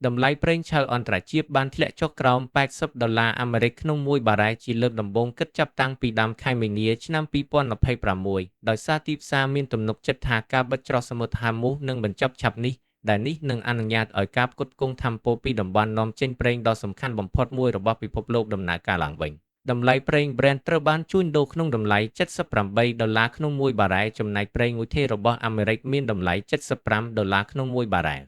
តម្លៃប្រេងឆៅអន្តរជាតិបានធ្លាក់ចុះក្រោម$80អាមេរិកក្នុងមួយបារ៉ែលជាលើកដំបូងគិតចាប់តាំងពីដើមខែមីនាឆ្នាំ2026ដោយសារទីផ្សារមានទំនុកចិត្តថាការបិទច្រកសមុទ្រ Hormuz នឹងបញ្ចប់ឆាប់នេះដែលនេះនឹងអនុញ្ញាតឲ្យការផ្គត់ផ្គង់ថាមពលពីតំបន់នាំចេញប្រេងដ៏សំខាន់បំផុតមួយរបស់ពិភពលោកដំណើរការឡើងវិញតម្លៃប្រេង Brent ត្រូវបានជួញដូរក្នុងតម្លៃ$78ក្នុងមួយបារ៉ែលចំណែកប្រេងអ៊ុយថេរបស់អាមេរិកមានតម្លៃ$75ក្នុងមួយបារ៉ែល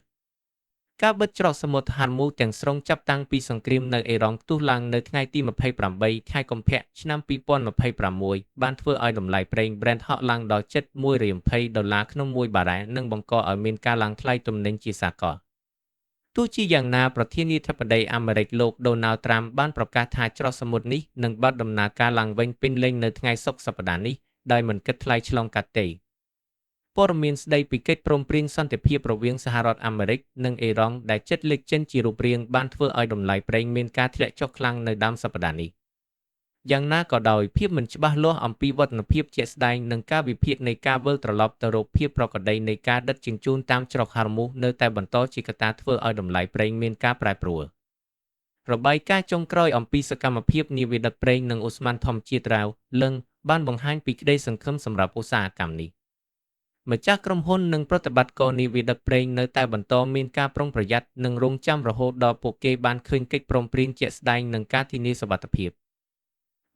ការបិទច្រកសមុទ្រ Hormuz ទាំងស្រុងចាប់តាំងពីសង្គ្រាមនៅអ៊ីរ៉ង់ផ្ទុះឡើងនៅថ្ងៃទី28ខែកុម្ភៈឆ្នាំ2026បានធ្វើឲ្យតម្លៃប្រេង Brent ហក់ឡើងដល់ជិត$120ក្នុងមួយបារ៉ែលនិងបង្កឲ្យមានការឡើងថ្លៃទំនិញជាសាកលទោះជាយ៉ាងណាប្រធានាធិបតីអាមេរិកលោក Donald Trump បានប្រកាសថាច្រកសមុទ្រនេះនឹងបើកដំណើរការឡើងវិញពេញលេញនៅថ្ងៃសុក្រសប្តាហ៍នេះដោយមិនគិតថ្លៃឆ្លងកាត់ទេព័ត៌មានស្ដីពីកិច្ចព្រមព្រៀងសន្តិភាពរវាងសហរដ្ឋអាមេរិកនិងអ៊ីរ៉ង់ដែលជិតលេចចេញជារូបរាងបានធ្វើឲ្យតម្លៃប្រេងមានការធ្លាក់ចុះខ្លាំងនៅដើមសប្តាហ៍នេះយ៉ាងណាក៏ដោយភាពមិនច្បាស់លាស់អំពីវឌ្ឍនភាពជាក់ស្ដែងនិងការវិភាគនៃការវិលត្រឡប់ទៅរកភាពប្រក្រតីនៃការដឹកជញ្ជូនតាមច្រក Hormuz នៅតែបន្តជាកត្តាធ្វើឲ្យតម្លៃប្រេងមានការប្រែប្រួលរបាយការណ៍ចុងក្រោយអំពីសកម្មភាពនាវាដឹកប្រេងនិងឧស្ម័នធម្មជាតិរ៉ាវលឹងបានបង្ហាញពីក្តីសង្ឃឹមសម្រាប់ឧស្សាហកម្មនេះម្ចាស់ក្រុមហ៊ុននិងប្រតិបត្តិការនាវាដឹកប្រេងនៅតែបន្តមានការប្រុងប្រយ័ត្ននិងរង់ចាំរហូតដល់ពួកគេបានឃើញកិច្ចព្រមព្រៀងជាក់ស្ដែងនិងការធានាសុវត្ថិភាព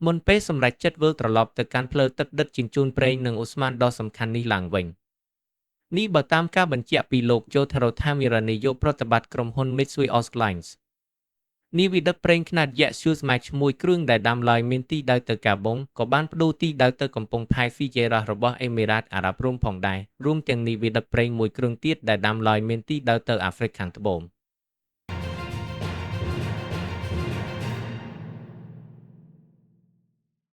មុនពេលសម្រេចចិត្តវិលត្រឡប់ទៅកាន់ផ្លូវទឹកដឹកជញ្ជូនប្រេងនិងឧស្ម័នដ៏សំខាន់នេះឡើងវិញនេះបើតាមការបញ្ជាក់ពីលោក Jotaro Tamura នាយកប្រតិបត្តិក្រុមហ៊ុន Mitsui Oil Lines នាវាដឹកប្រេងខ្នាតយក្ស Suezmax មួយគ្រឿងដែលដាំឡើយមានទីដៅទៅកាបូងក៏បានប្តូរទីដៅទៅកំពង់ផែ Fujairah របស់អេមីរ៉ាតអារ៉ាប់រួមផងដែររួមទាំងនាវាដឹកប្រេងមួយគ្រឿងទៀតដែលដាំឡើយមានទីដៅទៅអាហ្វ្រិកខាងត្បូង